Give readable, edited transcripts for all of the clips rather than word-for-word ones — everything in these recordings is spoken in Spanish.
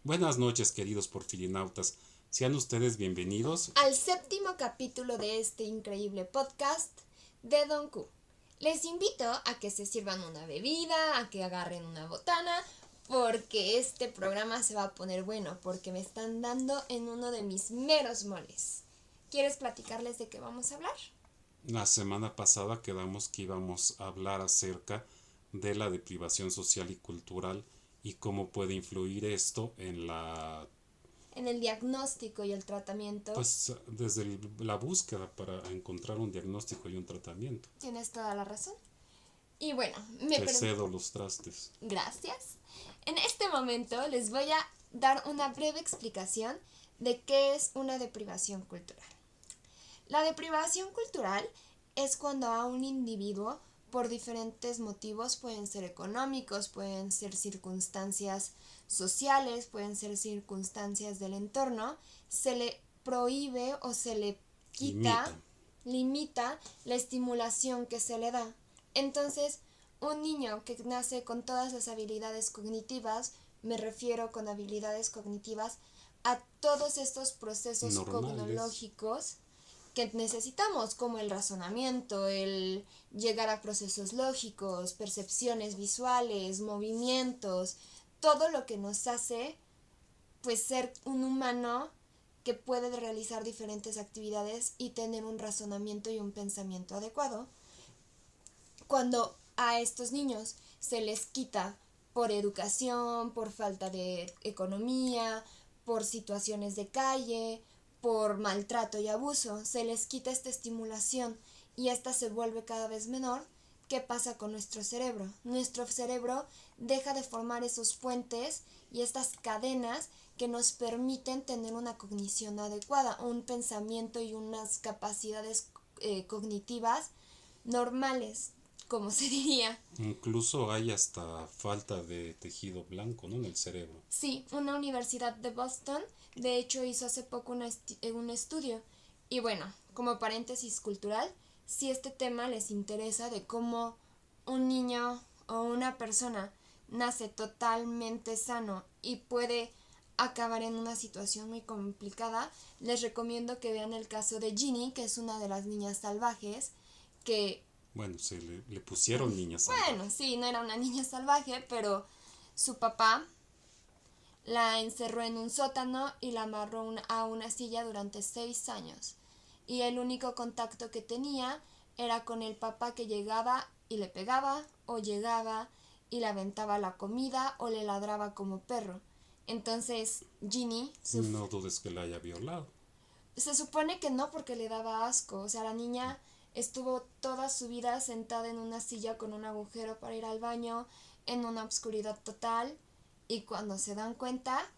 Buenas noches, queridos porfirinautas. Sean ustedes bienvenidos al séptimo capítulo de este increíble podcast de Don Q. Les invito a que se sirvan una bebida, a que agarren una botana, porque este programa se va a poner bueno, porque me están dando en uno de mis meros moles. ¿Quieres platicarles de qué vamos a hablar? La semana pasada quedamos que íbamos a hablar acerca de la deprivación social y cultural y cómo puede influir esto en el diagnóstico y el tratamiento. Pues desde la búsqueda para encontrar un diagnóstico y un tratamiento. Tienes toda la razón. Y bueno, Te cedo los trastes. Gracias. En este momento les voy a dar una breve explicación de qué es una deprivación cultural. La deprivación cultural es cuando a un individuo, por diferentes motivos, pueden ser económicos, pueden ser circunstancias sociales, pueden ser circunstancias del entorno, se le prohíbe o se le limita la estimulación que se le da. Entonces, un niño que nace con todas las habilidades cognitivas, me refiero con habilidades cognitivas a todos estos procesos cognológicos que necesitamos, como el razonamiento, el llegar a procesos lógicos, percepciones visuales, movimientos, todo lo que nos hace pues ser un humano que puede realizar diferentes actividades y tener un razonamiento y un pensamiento adecuado. Cuando a estos niños se les quita por educación, por falta de economía, por situaciones de calle, por maltrato y abuso, se les quita esta estimulación y esta se vuelve cada vez menor, ¿qué pasa con nuestro cerebro? Nuestro cerebro deja de formar esos puentes y estas cadenas que nos permiten tener una cognición adecuada, un pensamiento y unas capacidades cognitivas normales, como se diría. Incluso hay hasta falta de tejido blanco, ¿no?, en el cerebro. Sí, una universidad de Boston, de hecho, hizo hace poco un estudio. Y bueno, como paréntesis cultural, si este tema les interesa de cómo un niño o una persona nace totalmente sano y puede acabar en una situación muy complicada, les recomiendo que vean el caso de Ginny, que es una de las niñas salvajes, que... Bueno, se le pusieron niña salvaje. Bueno, sí, no era una niña salvaje, pero su papá la encerró en un sótano y la amarró a una silla durante 6 años. Y el único contacto que tenía era con el papá, que llegaba y le pegaba, o llegaba y le aventaba la comida o le ladraba como perro. Entonces Ginny... No dudes que la haya violado. Se supone que no, porque le daba asco. O sea, la niña estuvo toda su vida sentada en una silla con un agujero para ir al baño, en una obscuridad total, y cuando se dan cuenta,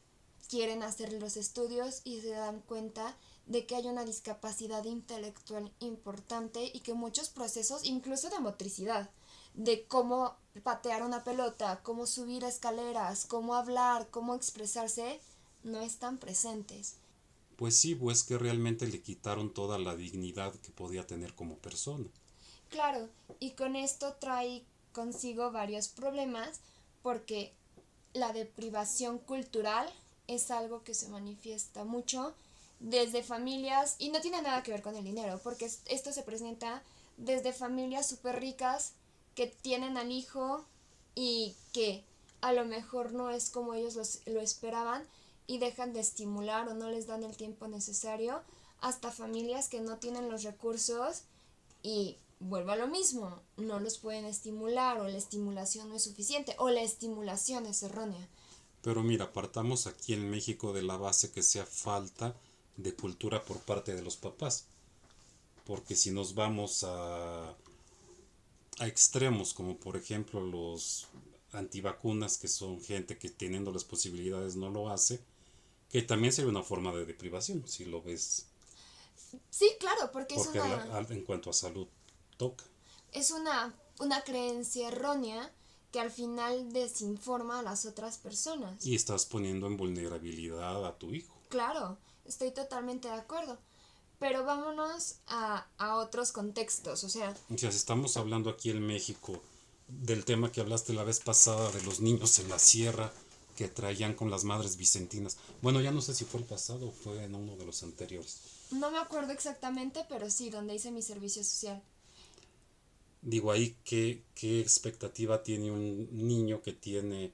quieren hacer los estudios y se dan cuenta de que hay una discapacidad intelectual importante y que muchos procesos, incluso de motricidad, de cómo patear una pelota, cómo subir escaleras, cómo hablar, cómo expresarse, no están presentes. Pues sí, pues que realmente le quitaron toda la dignidad que podía tener como persona. Claro, y con esto trae consigo varios problemas, porque la deprivación cultural es algo que se manifiesta mucho desde familias, y no tiene nada que ver con el dinero, porque esto se presenta desde familias súper ricas que tienen al hijo y que a lo mejor no es como ellos lo esperaban y dejan de estimular o no les dan el tiempo necesario, hasta familias que no tienen los recursos y vuelvo a lo mismo, no los pueden estimular, o la estimulación no es suficiente, o la estimulación es errónea. Pero mira, partamos aquí en México de la base que sea falta de cultura por parte de los papás. Porque si nos vamos a extremos, como por ejemplo los antivacunas, que son gente que teniendo las posibilidades no lo hace, que también sería una forma de deprivación, si lo ves. Sí, claro, porque Porque en cuanto a salud toca. es una creencia errónea que al final desinforma a las otras personas. Y estás poniendo en vulnerabilidad a tu hijo. Claro, estoy totalmente de acuerdo. Pero vámonos a otros contextos, o sea... Si estamos hablando aquí en México del tema que hablaste la vez pasada de los niños en la sierra, que traían con las madres vicentinas. Bueno, ya no sé si fue el pasado o fue en uno de los anteriores. No me acuerdo exactamente, pero sí, donde hice mi servicio social. Digo ahí, ¿qué expectativa tiene un niño que tiene,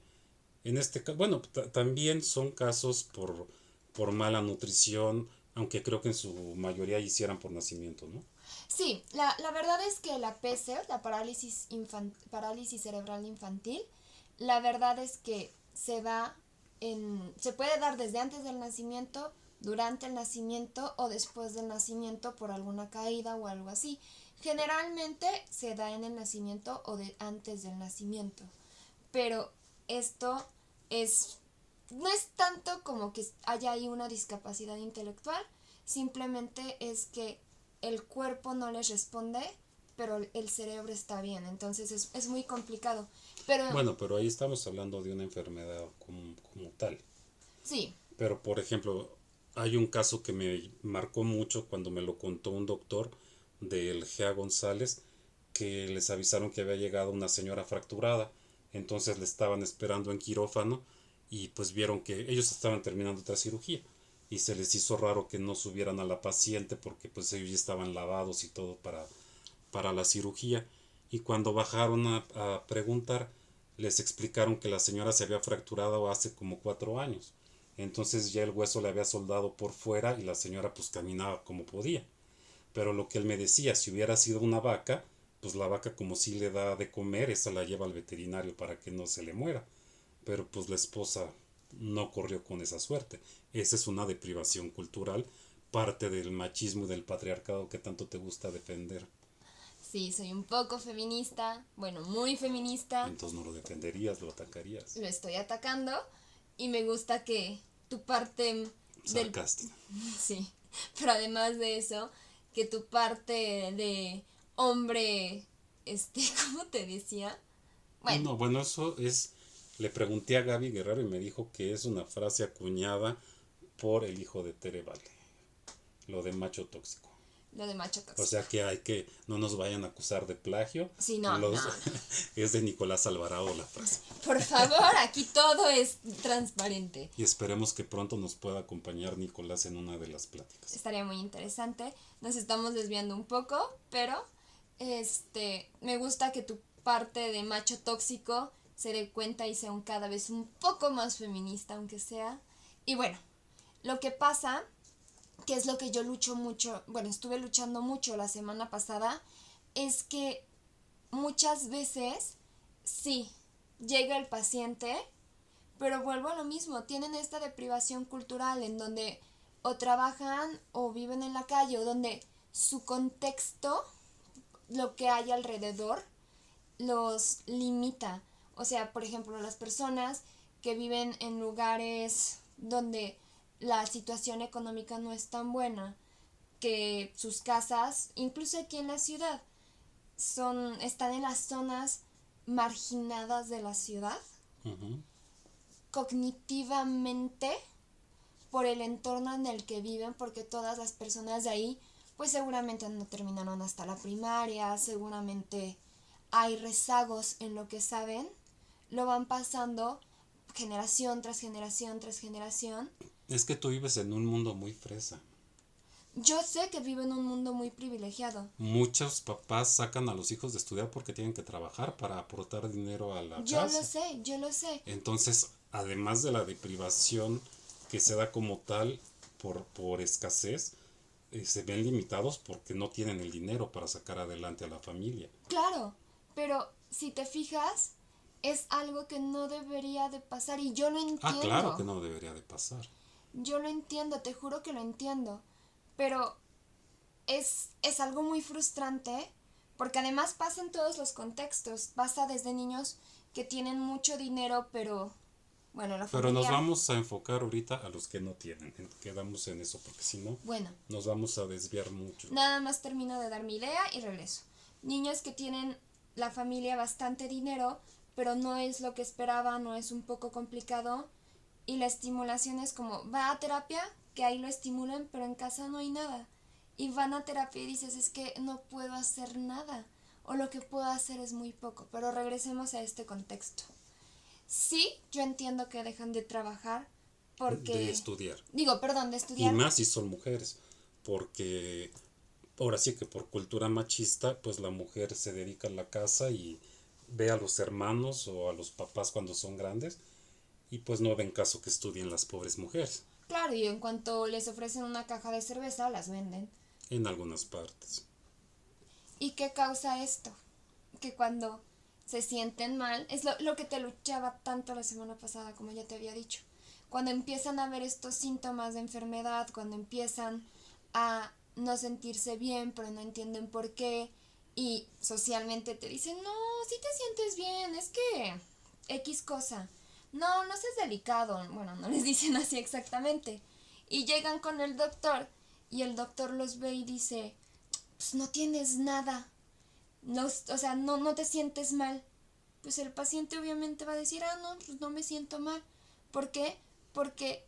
en este caso, bueno, también son casos por mala nutrición, aunque creo que en su mayoría hicieran por nacimiento, ¿no? Sí, la verdad es que la PC, la parálisis cerebral infantil, la verdad es que se puede dar desde antes del nacimiento, durante el nacimiento o después del nacimiento por alguna caída o algo así. Generalmente se da en el nacimiento o antes del nacimiento, pero esto es no es tanto como que haya ahí una discapacidad intelectual, simplemente es que el cuerpo no les responde, pero el cerebro está bien, entonces es muy complicado. Pero Bueno, pero ahí estamos hablando de una enfermedad como tal. sí, Pero, por ejemplo, hay un caso que me marcó mucho cuando me lo contó un doctor del GEA González, que les avisaron que había llegado una señora fracturada, entonces le estaban esperando en quirófano y pues vieron que ellos estaban terminando otra cirugía y se les hizo raro que no subieran a la paciente porque pues ellos ya estaban lavados y todo para la cirugía, y cuando bajaron a preguntar les explicaron que la señora se había fracturado hace como 4 años, entonces ya el hueso le había soldado por fuera y la señora pues caminaba como podía. Pero lo que él me decía, si hubiera sido una vaca, pues la vaca como si le da de comer, esa la lleva al veterinario para que no se le muera. Pero pues la esposa no corrió con esa suerte. Esa es una deprivación cultural, parte del machismo y del patriarcado que tanto te gusta defender. sí, soy un poco feminista, bueno, muy feminista, Entonces no lo defenderías, lo atacarías. lo estoy atacando y me gusta que tu parte del... Sarcástica. Sí, pero además de eso, que tu parte de hombre, ¿cómo te decía? Bueno, No, bueno, eso es... Le pregunté a Gaby Guerrero y me dijo que es una frase acuñada por el hijo de Tere Vale, lo de macho tóxico. lo de macho O tóxico. sea que no nos vayan a acusar de plagio. Sí, no, no, no. Es de Nicolás Alvarado la frase. Por favor, aquí todo es transparente. Y esperemos que pronto nos pueda acompañar Nicolás en una de las pláticas. Estaría muy interesante. Nos estamos desviando un poco, pero me gusta que tu parte de macho tóxico se dé cuenta y sea cada vez un poco más feminista, aunque sea. Y bueno, lo que pasa, que es lo que yo lucho mucho, bueno, estuve luchando mucho la semana pasada, es que muchas veces, sí, llega el paciente, pero vuelvo a lo mismo, tienen esta deprivación cultural en donde o trabajan o viven en la calle o donde su contexto, lo que hay alrededor, los limita. O sea, por ejemplo, las personas que viven en lugares donde la situación económica no es tan buena, que sus casas, incluso aquí en la ciudad, están en las zonas marginadas de la ciudad, Uh-huh. cognitivamente por el entorno en el que viven, porque todas las personas de ahí pues seguramente no terminaron hasta la primaria, seguramente hay rezagos en lo que saben, lo van pasando generación tras generación tras generación. Es que tú vives en un mundo muy fresa. Yo sé que vivo en un mundo muy privilegiado. Muchos papás sacan a los hijos de estudiar porque tienen que trabajar para aportar dinero a la Yo lo casa. sé, yo lo sé. Entonces, además de la deprivación que se da como tal por escasez, se ven limitados porque no tienen el dinero para sacar adelante a la familia. Claro, pero si te fijas, es algo que no debería de pasar y yo lo entiendo. Ah, claro que no debería de pasar. Yo lo entiendo, te juro que lo entiendo. Pero es algo muy frustrante porque además pasa en todos los contextos. Pasa desde niños que tienen mucho dinero, pero bueno, la Pero nos familia... vamos a enfocar ahorita a los que no tienen. Quedamos en eso porque si no, Bueno, nos vamos a desviar mucho. nada más termino de dar mi idea y regreso. Niños que tienen la familia bastante dinero, pero no es lo que esperaba, no es un poco complicado. Y la estimulación es como, va a terapia, que ahí lo estimulen, pero en casa no hay nada. Y van a terapia y dices, es que no puedo hacer nada. O lo que puedo hacer es muy poco. Pero regresemos a este contexto. Sí, yo entiendo que dejan de trabajar de porque... estudiar. Digo, perdón, de Y estudiar. más si son mujeres, porque ahora sí que por cultura machista, pues la mujer se dedica a la casa y ve a los hermanos o a los papás cuando son grandes y pues no ven caso que estudien las pobres mujeres Claro, y en cuanto les ofrecen una caja de cerveza, las venden. en algunas partes. ¿Y qué causa esto? Que cuando se sienten mal, es lo que te luchaba tanto la semana pasada, como ya te había dicho. Cuando empiezan a ver estos síntomas de enfermedad, cuando empiezan a no sentirse bien, pero no entienden por qué, y socialmente te dicen, no, si te sientes bien, es que X cosa. No, no seas delicado. Bueno, no les dicen así exactamente. Y llegan con el doctor y el doctor los ve y dice, pues no tienes nada. No, o sea, no te sientes mal. Pues el paciente obviamente va a decir, ah, no, pues no me siento mal. ¿Por qué? Porque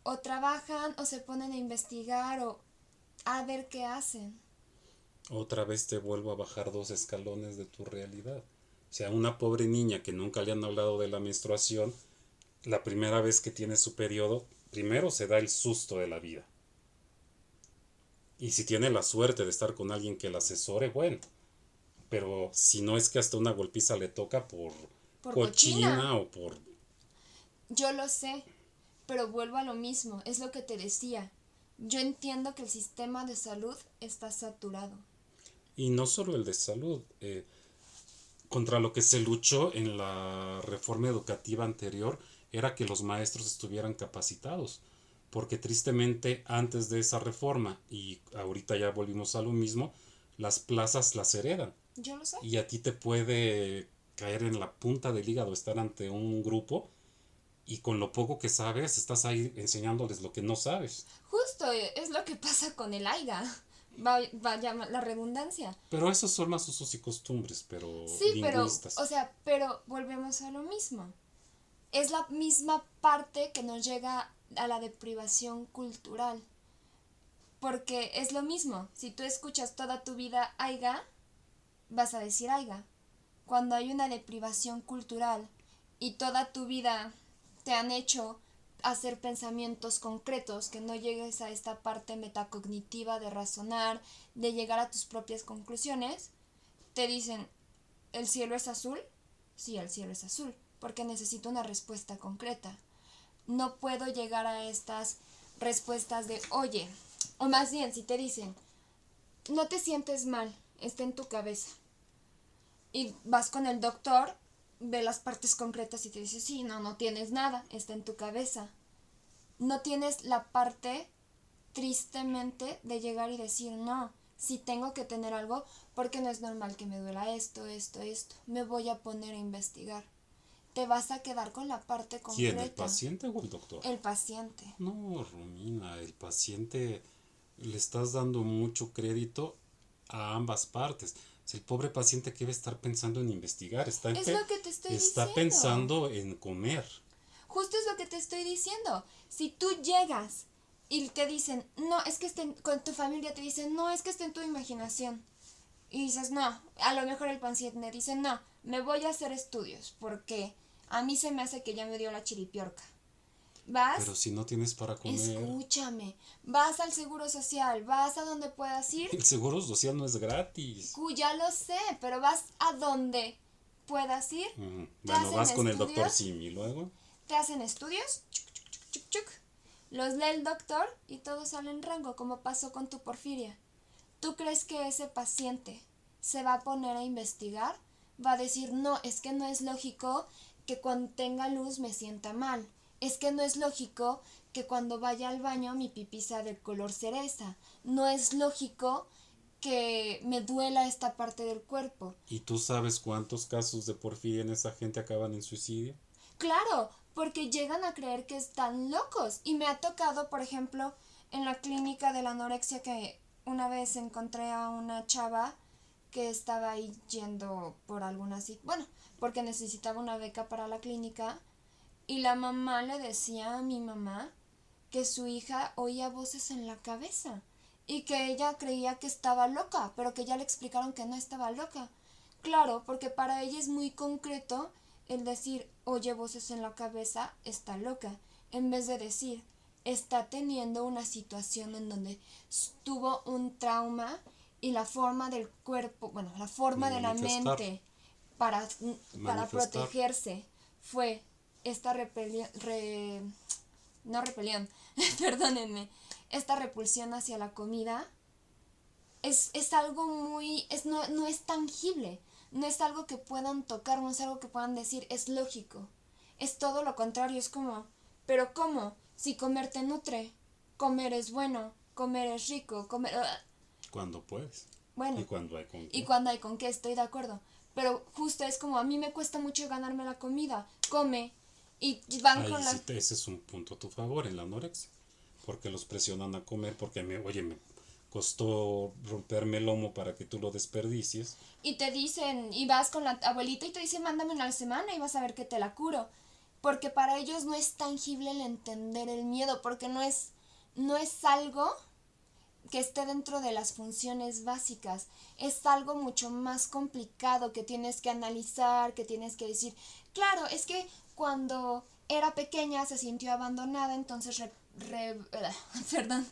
o trabajan o se ponen a investigar o a ver qué hacen. Otra vez te vuelvo a bajar 2 escalones de tu realidad. O sea, una pobre niña que nunca le han hablado de la menstruación, la primera vez que tiene su periodo, primero se da el susto de la vida. Y si tiene la suerte de estar con alguien que la asesore, bueno. Pero si no es que hasta una golpiza le toca por Por cochina. cochina o por... Yo lo sé, pero vuelvo a lo mismo, es lo que te decía. Yo entiendo que el sistema de salud está saturado. Y no solo el de salud, contra lo que se luchó en la reforma educativa anterior era que los maestros estuvieran capacitados, porque tristemente antes de esa reforma, y ahorita ya volvimos a lo mismo, las plazas las heredan. Yo lo sé. Y a ti te puede caer en la punta del hígado estar ante un grupo y con lo poco que sabes estás ahí enseñándoles lo que no sabes. Justo es lo que pasa con el AIGA. Vaya la redundancia. Pero esos son más usos y costumbres, pero Sí, pero, o lingüistas. sea, pero volvemos a lo mismo. Es la misma parte que nos llega a la deprivación cultural. Porque es lo mismo. Si tú escuchas toda tu vida AIGA, vas a decir AIGA. Cuando hay una deprivación cultural y toda tu vida te han hecho hacer pensamientos concretos, que no llegues a esta parte metacognitiva de razonar, de llegar a tus propias conclusiones, te dicen, ¿el cielo es azul? Sí, el cielo es azul, porque necesito una respuesta concreta. No puedo llegar a estas respuestas de, oye, o más bien, si te dicen, no te sientes mal, está en tu cabeza. Y vas con el doctor, ve las partes concretas y te dice, sí, no tienes nada, está en tu cabeza. No tienes la parte, tristemente, de llegar y decir, no, si tengo que tener algo, porque no es normal que me duela esto. Me voy a poner a investigar. Te vas a quedar con la parte ¿Quién, el concreta. paciente o el doctor? El paciente. No, Romina, el paciente le estás dando mucho crédito a ambas partes. Si el pobre paciente que debe estar pensando en investigar, Es lo que te estoy está diciendo. pensando en comer. Justo es lo que te estoy diciendo. Si tú llegas y te dicen, no, es que con tu familia te dicen, no, es que está en tu imaginación. Y dices, no, a lo mejor el paciente dice, no, me voy a hacer estudios porque a mí se me hace que ya me dio la chiripiorca. Pero Vas, si no tienes para comer, escúchame, vas al seguro social, vas a donde puedas ir, el seguro social no es gratis. ya lo sé, pero vas a donde puedas ir, te Bueno, hacen vas con el doctor estudios, Simi y luego. te hacen estudios, chuc, chuc, los lee el doctor y todo sale en rango, como pasó con tu porfiria. ¿Tú crees que ese paciente se va a poner a investigar? Va a decir, no, es que no es lógico que cuando tenga luz me sienta mal. Es que no es lógico que cuando vaya al baño mi pipí sea del color cereza. No es lógico que me duela esta parte del cuerpo. ¿Y tú sabes cuántos casos de porfiria en esa gente acaban en suicidio? Claro, porque llegan a creer que están locos. Y me ha tocado, por ejemplo, en la clínica de la anorexia que una vez encontré a una chava que estaba ahí yendo por alguna bueno, porque necesitaba una beca para la clínica y la mamá le decía a mi mamá que su hija oía voces en la cabeza y que ella creía que estaba loca, pero que ya le explicaron que no estaba loca. Claro, porque para ella es muy concreto el decir oye voces en la cabeza está loca, en vez de decir está teniendo una situación en donde tuvo un trauma y la forma del cuerpo, bueno, la forma de la manifestar, mente para, para manifestar. protegerse fue esta no repelión, perdónenme, esta repulsión hacia la comida, es algo muy, no es tangible, no es algo que puedan tocar, no es algo que puedan decir, es lógico. Es todo lo contrario, es como, pero ¿cómo? Si comer te nutre, comer es bueno, comer es rico, comer... Cuando puedes. Bueno, Y cuando hay con y qué. cuando hay con qué, estoy de acuerdo. Pero justo es como, a mí me cuesta mucho ganarme la comida, come, y van con Ahí la... sí, ese es un punto a tu favor en la anorexia. Porque los presionan a comer, porque oye, me costó romperme el lomo para que tú lo desperdicies. Y te dicen, y vas con la abuelita y te dice, mándame una semana y vas a ver que te la curo. Porque para ellos no es tangible el entender el miedo, porque no es algo que esté dentro de las funciones básicas. Es algo mucho más complicado que tienes que analizar, que tienes que decir, claro, es que cuando era pequeña se sintió abandonada, entonces perdón,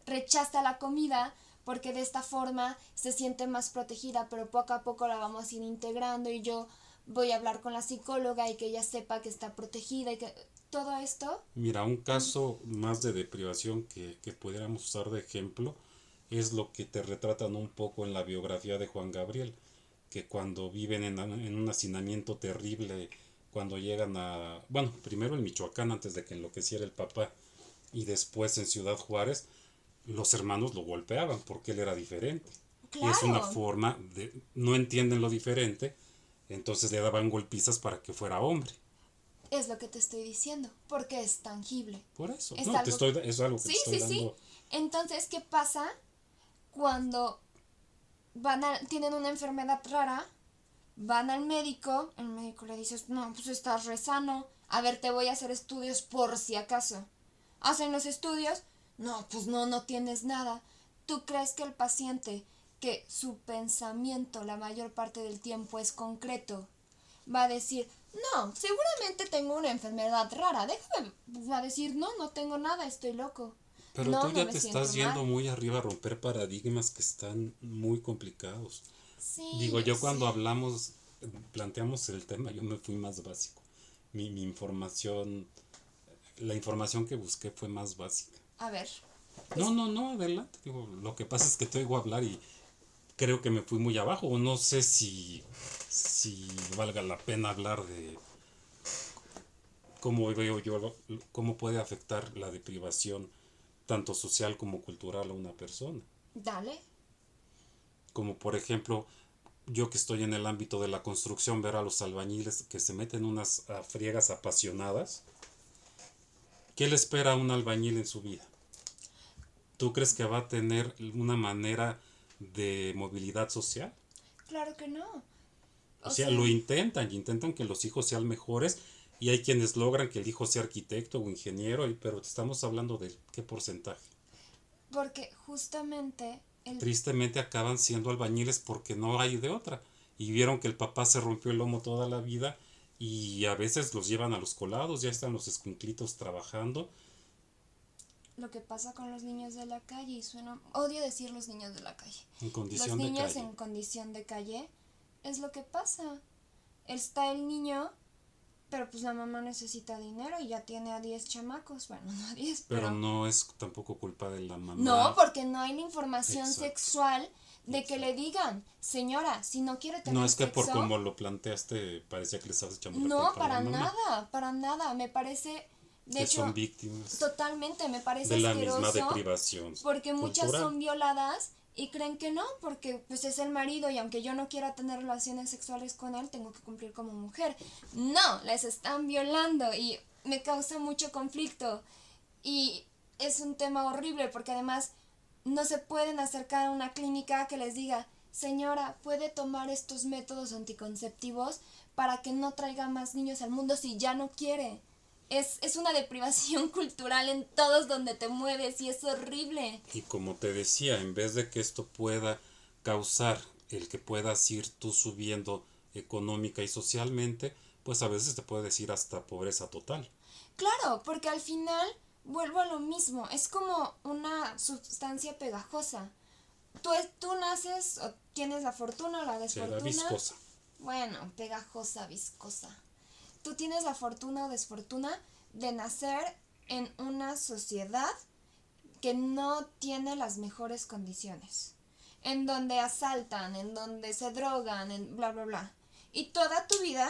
rechaza la comida porque de esta forma se siente más protegida, pero poco a poco la vamos a ir integrando y yo voy a hablar con la psicóloga y que ella sepa que está protegida y que todo esto. Mira, un caso más de deprivación que pudiéramos usar de ejemplo es lo que te retratan un poco en la biografía de Juan Gabriel, que cuando viven en un hacinamiento terrible, cuando llegan a, bueno, primero en Michoacán antes de que enloqueciera el papá y después en Ciudad Juárez, los hermanos lo golpeaban porque él era diferente. Y es una Claro, forma de, no entienden lo diferente, entonces le daban golpizas para que fuera hombre. es lo que te estoy diciendo, porque es tangible. Por eso, Es no, algo... es algo que te Sí, estoy sí, sí. dando. Entonces, ¿qué pasa cuando tienen una enfermedad rara? Van al médico, el médico le dice, no, pues estás re sano, a ver, te voy a hacer estudios por si acaso. Hacen los estudios, no, pues no, no tienes nada. ¿Tú crees que el paciente, que su pensamiento la mayor parte del tiempo es concreto, va a decir, no, seguramente tengo una enfermedad rara, déjame, va a decir, no, no tengo nada, estoy loco. Pero No, tú no ya me te siento estás yendo mal. muy arriba a romper paradigmas que están muy complicados. Sí, Digo, yo yo sé. cuando hablamos, planteamos el tema, yo me fui más básico. Mi información, la información que busqué fue más básica. A ver, No, pues, no, no, adelante. Digo, lo que pasa es que te oigo hablar y creo que me fui muy abajo. O no sé si valga la pena hablar de cómo veo yo, cómo puede afectar la deprivación, tanto social como cultural, a una persona. dale. Como por ejemplo, yo que estoy en el ámbito de la construcción, ver a los albañiles que se meten unas friegas apasionadas. ¿Qué le espera a un albañil en su vida? ¿Tú crees que va a tener una manera de movilidad social? Claro que no. O O sea, sea, lo intentan, y intentan que los hijos sean mejores, y hay quienes logran que el hijo sea arquitecto o ingeniero, pero estamos hablando de qué porcentaje. porque justamente el... Tristemente acaban siendo albañiles porque no hay de otra. Y vieron que el papá se rompió el lomo toda la vida y a veces los llevan a los colados, ya están los escuinclitos trabajando. Lo que pasa con los niños de la calle, y suena... Odio decir los niños de la calle. En Los condición de niños calle. en condición de calle es lo que pasa. Está el niño, pero pues la mamá necesita dinero y ya tiene a 10 chamacos. Bueno, no a 10, Pero pero... no es tampoco culpa de la No, mamá. porque no hay la información Exacto, sexual de que le exacto. digan, señora, si no quiere No tener es que por sexo, como lo planteaste parecía que le estabas echando la no, culpa a la mamá, para nada. Me parece, de que son hecho, víctimas totalmente, me parece de la misma asqueroso deprivación porque muchas cultural. son violadas y creen que no, porque pues es el marido y aunque yo no quiera tener relaciones sexuales con él, tengo que cumplir como mujer. No, les están violando y me causa mucho conflicto y es un tema horrible porque además no se pueden acercar a una clínica que les diga, señora, puede tomar estos métodos anticonceptivos para que no traiga más niños al mundo si ya no quiere. Es una deprivación cultural en todos donde te mueves y es horrible. Y como te decía, en vez de que esto pueda causar el que puedas ir tú subiendo económica y socialmente, pues a veces te puede decir hasta pobreza total. Claro, porque al final vuelvo a lo mismo, es como una sustancia pegajosa. Tú naces o tienes la fortuna o la desfortuna. La viscosa. Bueno, pegajosa, viscosa. Tú tienes la fortuna o desfortuna de nacer en una sociedad que no tiene las mejores condiciones, en donde asaltan, en donde se drogan, en bla, bla, bla. Y toda tu vida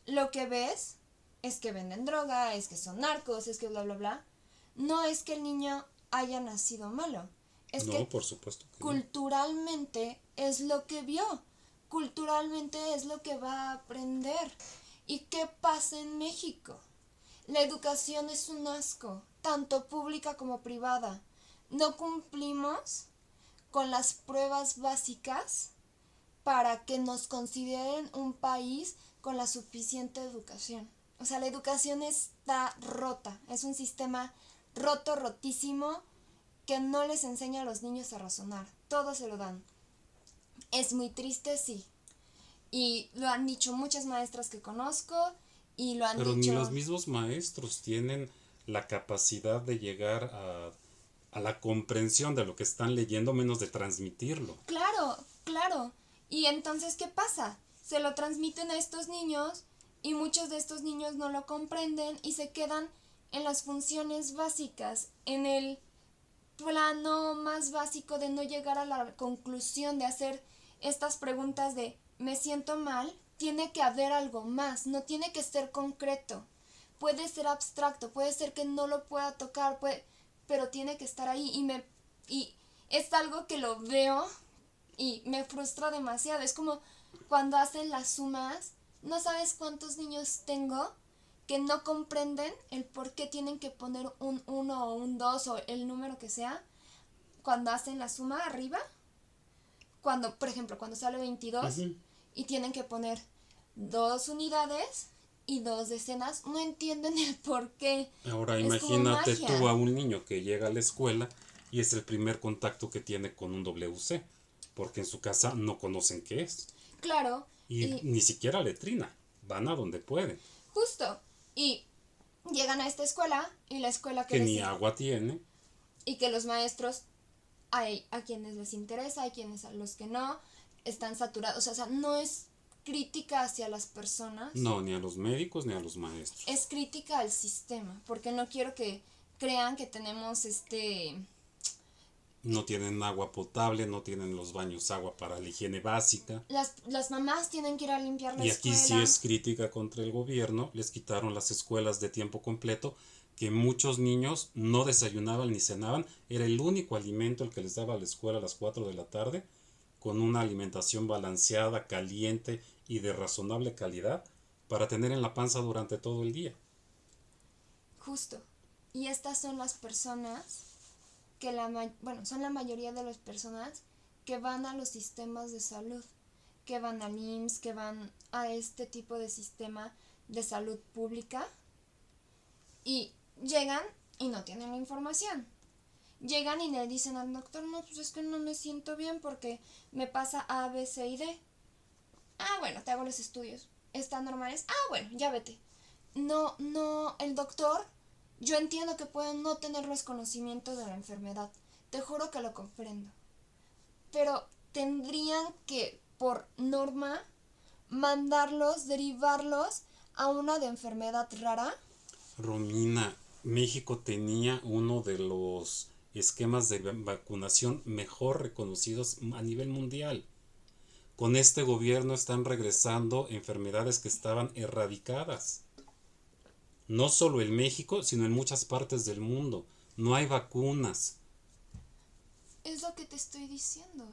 lo que ves es que venden droga, es que son narcos, es que bla, bla, bla. No es que el niño haya nacido malo. Es no, que por supuesto que culturalmente es lo que vio. Culturalmente es lo que va a aprender. ¿Y qué pasa en México? La educación es un asco, tanto pública como privada. No cumplimos con las pruebas básicas para que nos consideren un país con la suficiente educación. O sea, la educación está rota, es un sistema roto, rotísimo, que no les enseña a los niños a razonar. Todo se lo dan. Es muy triste, sí. Y lo han dicho muchas maestras que conozco y lo han Pero dicho... ni los mismos maestros tienen la capacidad de llegar a la comprensión de lo que están leyendo, menos de transmitirlo. Claro, claro. Y entonces, ¿qué pasa? Se lo transmiten a estos niños y muchos de estos niños no lo comprenden y se quedan en las funciones básicas, en el plano más básico de no llegar a la conclusión de hacer estas preguntas de me siento mal, tiene que haber algo más, no tiene que ser concreto. Puede ser abstracto, puede ser que no lo pueda tocar, pero tiene que estar ahí y es algo que lo veo y me frustra demasiado. Es como cuando hacen las sumas, no sabes cuántos niños tengo que no comprenden el por qué tienen que poner un 1 o un 2 o el número que sea cuando hacen la suma arriba. Cuando, por ejemplo, cuando sale 22 y tienen que poner 2 unidades y 2 decenas, no entienden el por qué. Ahora Es imagínate tú a un niño que llega a la escuela y es el primer contacto que tiene con un WC, porque en su casa no conocen qué es. Claro. Y ni siquiera letrina, van a donde pueden. Justo. Y llegan a esta escuela y la escuela que ni agua tiene. Y que los maestros, hay a quienes les interesa, hay quienes a los que no, están saturados. O sea, no es crítica hacia las personas. No, ni a los médicos ni a los maestros. Es crítica al sistema, porque no quiero que crean que tenemos No tienen agua potable, no tienen los baños agua para la higiene básica. Las mamás tienen que ir a limpiar la escuela. Y aquí sí es crítica contra el gobierno. Les quitaron las escuelas de tiempo completo, que muchos niños no desayunaban ni cenaban. Era el único alimento el que les daba a la escuela a las 4 de la tarde, con una alimentación balanceada, caliente y de razonable calidad, para tener en la panza durante todo el día. Justo. Y estas son las personas que son la mayoría de las personas que van a los sistemas de salud, que van al IMSS, que van a este tipo de sistema de salud pública y llegan y no tienen la información. Llegan y le dicen al doctor, no, pues es que no me siento bien porque me pasa A, B, C y D. Ah, bueno, te hago los estudios. ¿Están normales? Ah, bueno, ya vete. No, el doctor, yo entiendo que pueden no tener los conocimientos de la enfermedad. Te juro que lo comprendo. Pero tendrían que, por norma, derivarlos a una de enfermedad rara. Romina, México tenía uno de los esquemas de vacunación mejor reconocidos a nivel mundial. Con este gobierno están regresando enfermedades que estaban erradicadas. No solo en México, sino en muchas partes del mundo. No hay vacunas. Es lo que te estoy diciendo.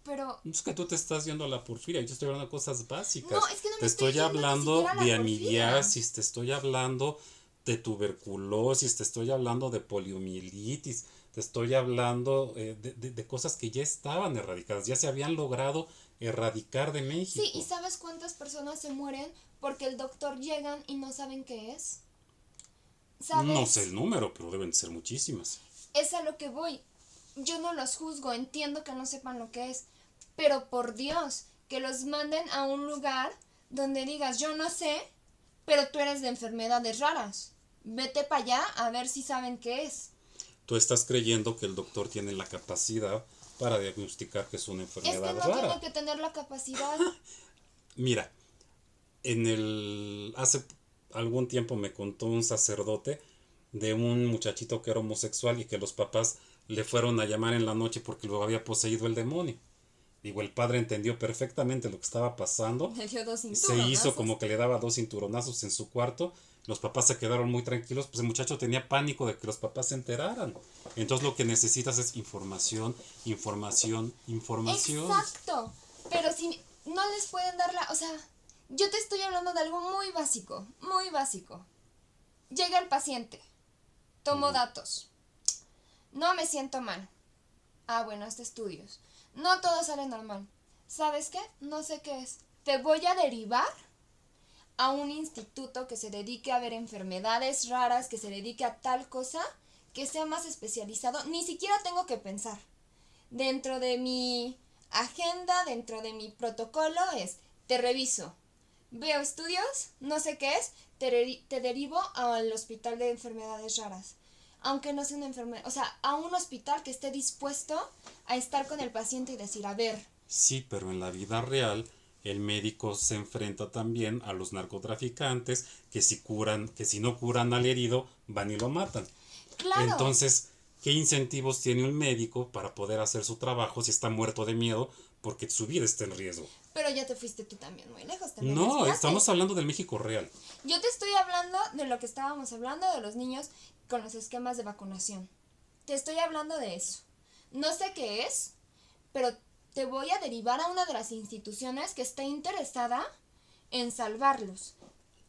Pero... Es que tú te estás yendo a la porfiria. Yo estoy hablando de cosas básicas. No, es que no te estoy hablando de amibiasis, te estoy hablando de tuberculosis, te estoy hablando de poliomielitis, te estoy hablando de cosas que ya estaban erradicadas, ya se habían logrado erradicar de México. Sí, ¿y sabes cuántas personas se mueren porque el doctor llegan y no saben qué es? ¿Sabes? No sé el número, pero deben ser muchísimas. Es a lo que voy. Yo no los juzgo, entiendo que no sepan lo que es, pero por Dios, que los manden a un lugar donde digas, yo no sé, pero tú eres de enfermedades raras. Vete para allá a ver si saben qué es. Tú estás creyendo que el doctor tiene la capacidad para diagnosticar que es una Es que enfermedad no rara. tiene que tener la capacidad. Mira, hace algún tiempo me contó un sacerdote de un muchachito que era homosexual y que los papás le fueron a llamar en la noche porque lo había poseído el demonio. Digo, el padre entendió perfectamente lo que estaba pasando. Le dio 2 Se hizo cinturonazos. como que le daba 2 cinturonazos en su cuarto. Los papás se quedaron muy tranquilos, pues el muchacho tenía pánico de que los papás se enteraran. Entonces lo que necesitas es información, información, información. Exacto. Pero si no les pueden dar o sea, yo te estoy hablando de algo muy básico, muy básico. Llega el paciente. Tomo datos. No me siento mal. Ah, bueno, hasta estudios. No todo sale normal. ¿Sabes qué? No sé qué es. Te voy a derivar a un instituto que se dedique a ver enfermedades raras, que se dedique a tal cosa, que sea más especializado. Ni siquiera tengo que pensar. Dentro de mi agenda, dentro de mi protocolo te reviso. Veo estudios, no sé qué es, te derivo al hospital de enfermedades raras. Aunque no sea una enfermedad, o sea, a un hospital que esté dispuesto a estar con el paciente y decir, a ver. Sí, pero en la vida real el médico se enfrenta también a los narcotraficantes que si no curan al herido, van y lo matan. Claro. Entonces, ¿qué incentivos tiene un médico para poder hacer su trabajo si está muerto de miedo porque su vida está en riesgo? Pero ya te fuiste tú también muy lejos. No, estamos hablando del México real. Yo te estoy hablando de lo que estábamos hablando de los niños con los esquemas de vacunación. Te estoy hablando de eso. No sé qué es, pero te voy a derivar a una de las instituciones que esté interesada en salvarlos.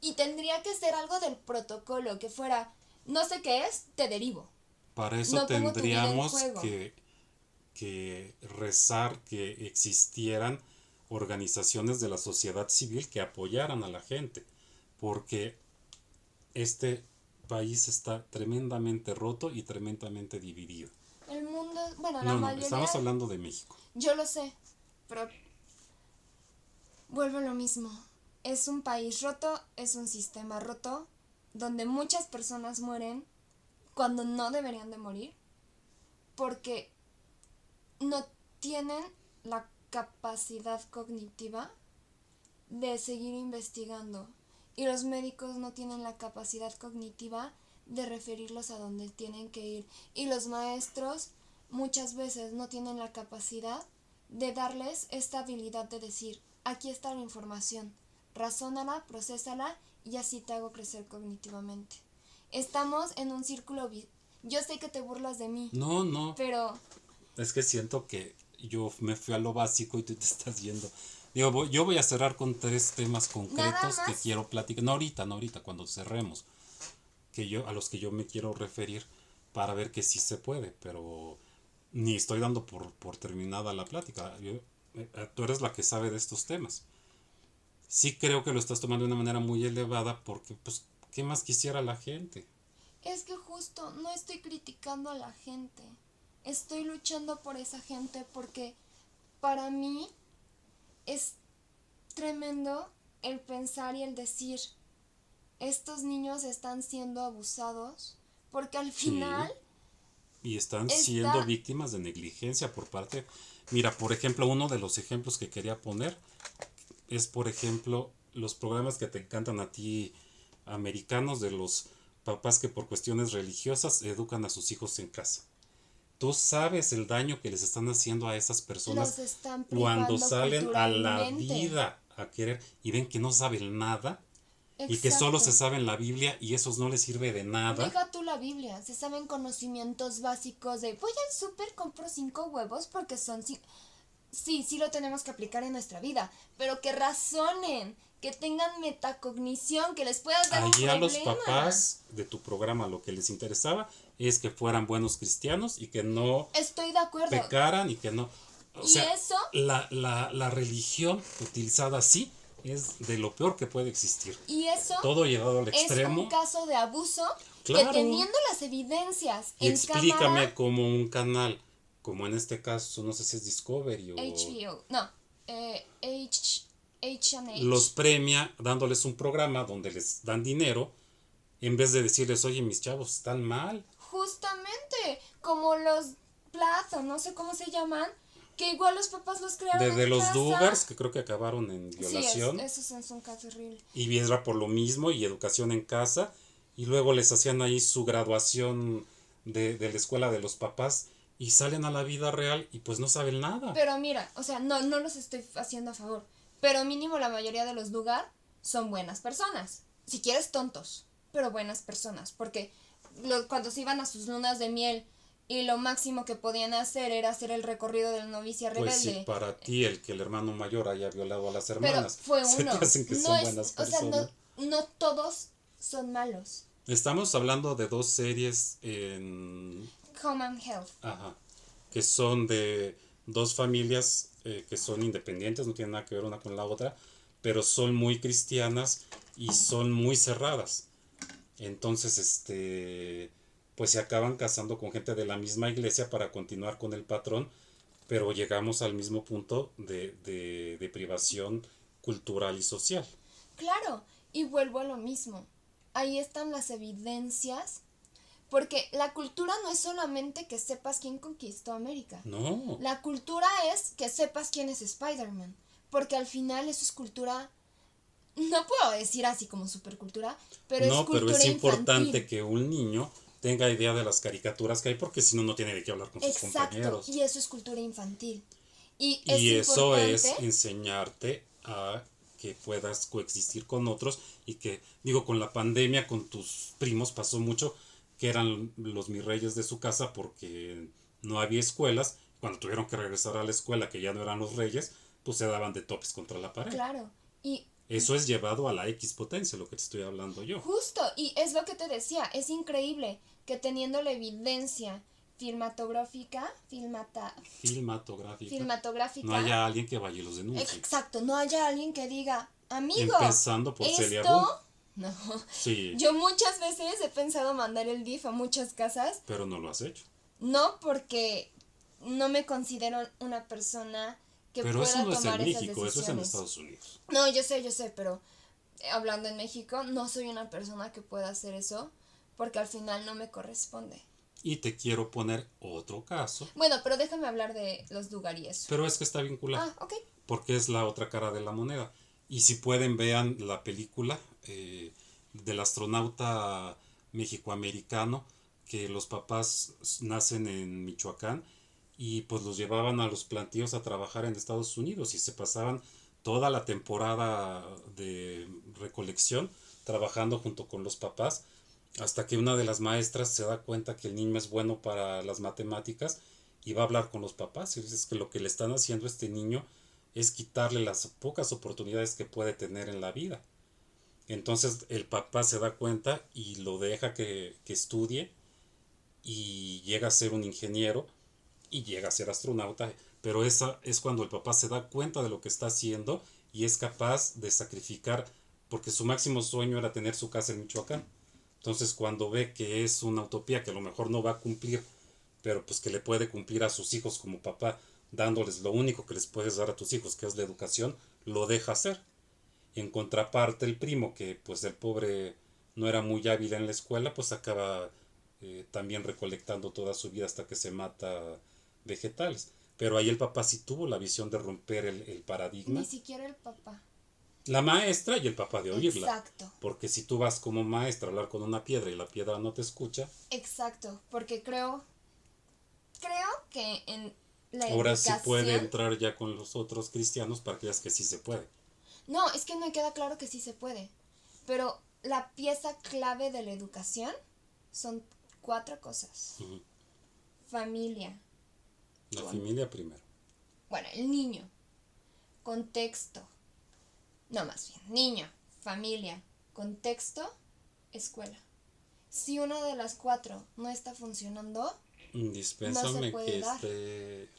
Y tendría que ser algo del protocolo, que fuera, no sé qué es, te derivo. Para eso No pongo tu vida en tendríamos juego. que rezar que existieran organizaciones de la sociedad civil que apoyaran a la gente, porque este país está tremendamente roto y tremendamente dividido. El mundo, bueno, la No, mayoría... estamos hablando de México. Yo lo sé, pero vuelvo a lo mismo. Es un país roto, es un sistema roto, donde muchas personas mueren cuando no deberían de morir, porque no tienen la capacidad cognitiva de seguir investigando. Y los médicos no tienen la capacidad cognitiva de referirlos a donde tienen que ir. Y los maestros muchas veces no tienen la capacidad de darles esta habilidad de decir, aquí está la información, razónala, procésala y así te hago crecer cognitivamente. Estamos en un círculo yo sé que te burlas de mí. No. Pero es que siento que yo me fui a lo básico y tú te estás yendo. Digo, yo voy a cerrar con 3 temas concretos que quiero platicar. No ahorita, cuando cerremos. A los que yo me quiero referir para ver que sí se puede, pero ni estoy dando por terminada la plática. Tú eres la que sabe de estos temas. Sí creo que lo estás tomando de una manera muy elevada porque, pues, ¿qué más quisiera la gente? es que justo no estoy criticando a la gente. Estoy luchando por esa gente porque para mí es tremendo el pensar y el decir, estos niños están siendo abusados porque al final... Sí, y están siendo víctimas de negligencia por parte... Mira, por ejemplo, uno de los ejemplos que quería poner es, por ejemplo, los programas que te encantan a ti, americanos, de los papás que por cuestiones religiosas educan a sus hijos en casa. Tú sabes el daño que les están haciendo a esas personas cuando salen a la vida a querer y ven que no saben nada. Exacto. Y que solo se saben la Biblia y eso no les sirve de nada. Deja tú la Biblia, se saben conocimientos básicos de voy al súper, compro 5 huevos porque son... Sí lo tenemos que aplicar en nuestra vida, pero que razonen, que tengan metacognición, que les puedas dar un problema. Allí a los papás de tu programa lo que les interesaba es que fueran buenos cristianos y que no Estoy de acuerdo. pecaran y que no... O ¿Y sea, eso? La religión utilizada así es de lo peor que puede existir. Y eso todo llevado al extremo. Es un caso de abuso. Claro. Que teniendo las evidencias y en explícame cámara, como un canal, como en este caso, no sé si es Discovery o... HBO, no, H&H. los premia dándoles un programa donde les dan dinero en vez de decirles, oye, mis chavos están mal. Justamente, como los Plath, o no sé cómo se llaman, que igual los papás los crearon De en los casa. Dugars, que creo que acabaron en Sí, violación. eso es un caso horrible. Y era por lo mismo, y educación en casa. Y luego les hacían ahí su graduación de la escuela de los papás. Y salen a la vida real y pues no saben nada. Pero mira, o sea, no los estoy haciendo a favor. Pero mínimo la mayoría de los Dugar son buenas personas. Si quieres, tontos, pero buenas personas. Porque cuando se iban a sus lunas de miel y lo máximo que podían hacer era hacer el recorrido de la novicia Pues rebelde. si para ti el que el hermano mayor haya violado a las Pero hermanas, fue se uno. te hacen que No son es, buenas o sea, personas. no todos son malos. Estamos hablando de dos series en... Home and Health. Ajá. Que son de dos familias que son independientes, no tienen nada que ver una con la otra, pero son muy cristianas y son muy cerradas. Entonces, pues se acaban casando con gente de la misma iglesia para continuar con el patrón, pero llegamos al mismo punto de privación cultural y social. Claro, y vuelvo a lo mismo. Ahí están las evidencias, porque la cultura no es solamente que sepas quién conquistó América. No. La cultura es que sepas quién es Spider-Man, porque al final eso es cultura, no puedo decir así como supercultura, pero es No, pero cultura es importante infantil. que un niño tenga idea de las caricaturas que hay, porque si no, no tiene de qué hablar con sus Exacto, compañeros. y eso es cultura infantil. Y Y es eso es importante. enseñarte a que puedas coexistir con otros y que, digo, con la pandemia, con tus primos pasó mucho que eran los mis reyes de su casa porque no había escuelas. Cuando tuvieron que regresar a la escuela, que ya no eran los reyes, pues se daban de topes contra la pared. Claro, y Eso es llevado a la X potencia, lo que te estoy hablando yo. justo, y es lo que te decía, es increíble que teniendo la evidencia filmatográfica, Filmatográfica. No haya alguien que vaya y los denuncie. exacto, no haya alguien que diga, amigo, empezando por Celia Boom. No, Sí, yo muchas veces he pensado mandar el DIF a muchas casas, pero no lo has hecho. no porque no me considero una persona que Pero pueda eso no es tomar en esas México, eso es en decisiones. Estados Unidos. No, yo sé, pero hablando en México, no soy una persona que pueda hacer eso porque al final no me corresponde. Y te quiero poner otro caso. Bueno, pero déjame hablar de los Dugar y eso. Pero es que está vinculado. Ah, ok. Porque es la otra cara de la moneda. Y si pueden, vean la película del astronauta mexicoamericano, que los papás nacen en Michoacán y pues los llevaban a los plantíos a trabajar en Estados Unidos y se pasaban toda la temporada de recolección trabajando junto con los papás, hasta que una de las maestras se da cuenta que el niño es bueno para las matemáticas y va a hablar con los papás y dices que lo que le están haciendo a este niño es quitarle las pocas oportunidades que puede tener en la vida. Entonces el papá se da cuenta y lo deja que estudie y llega a ser un ingeniero y llega a ser astronauta, pero esa es cuando el papá se da cuenta de lo que está haciendo y es capaz de sacrificar, porque su máximo sueño era tener su casa en Michoacán. Entonces cuando ve que es una utopía que a lo mejor no va a cumplir, pero pues que le puede cumplir a sus hijos como papá, dándoles lo único que les puedes dar a tus hijos, que es la educación, lo deja hacer. En contraparte, el primo, que pues el pobre no era muy hábil en la escuela, pues acaba también recolectando toda su vida hasta que se mata vegetales. Pero ahí el papá sí tuvo la visión de romper el paradigma. Ni siquiera el papá. La maestra y el papá de oírla. Exacto. Porque si tú vas como maestra a hablar con una piedra y la piedra no te escucha. Exacto, porque creo que en la ahora educación... sí puede entrar ya con los otros cristianos para que veas que sí se puede. No, es que me queda claro que sí se puede. Pero la pieza clave de la educación son 4 cosas. Uh-huh. Familia. La familia primero. Bueno, el niño. Contexto. No, más bien. Niño, familia, contexto, escuela. Si una de las 4 no está funcionando, dispénsame no se puede que dar. esté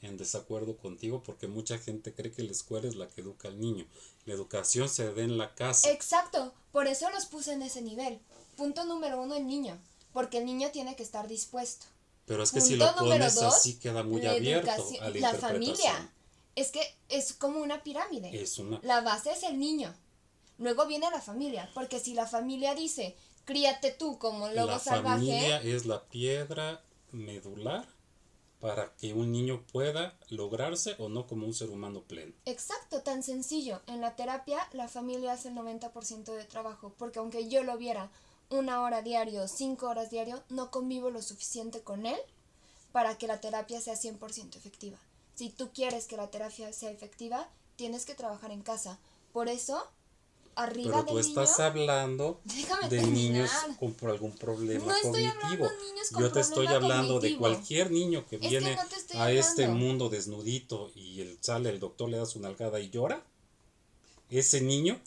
en desacuerdo contigo, porque mucha gente cree que la escuela es la que educa al niño. La educación se da en la casa. Exacto, por eso los puse en ese nivel. Punto número 1, el niño, porque el niño tiene que estar dispuesto. Pero es que Punto si lo número pones 2, así queda muy abierto a la familia. Es que es como una pirámide. Es una... La base es el niño. Luego viene la familia, porque si la familia dice, críate tú como lobo La salvaje, familia es la piedra medular para que un niño pueda lograrse o no como un ser humano pleno. exacto, tan sencillo. En la terapia la familia hace el 90% de trabajo, porque aunque yo lo viera 1 hora diario, 5 horas diario, no convivo lo suficiente con él para que la terapia sea 100% efectiva. Si tú quieres que la terapia sea efectiva, tienes que trabajar en casa. Por eso, arriba Pero tú del niño... estás hablando Déjame de niños terminar. con algún problema No estoy hablando cognitivo. de niños con Yo te estoy problema hablando de cognitivo. cualquier niño que Es que viene no te estoy a este hablando. mundo desnudito y sale el doctor, le da su nalgada y llora. Ese niño,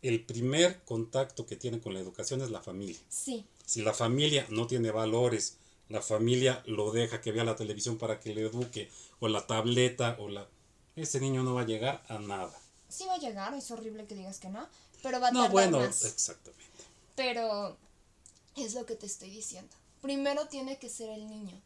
el primer contacto que tiene con la educación es la familia. Sí. Si la familia no tiene valores, la familia lo deja que vea la televisión para que le eduque, o la tableta, ese niño no va a llegar a nada. Sí va a llegar, es horrible que digas que no, pero va a No, tardar bueno, más. exactamente. Pero es lo que te estoy diciendo. Primero tiene que ser el niño.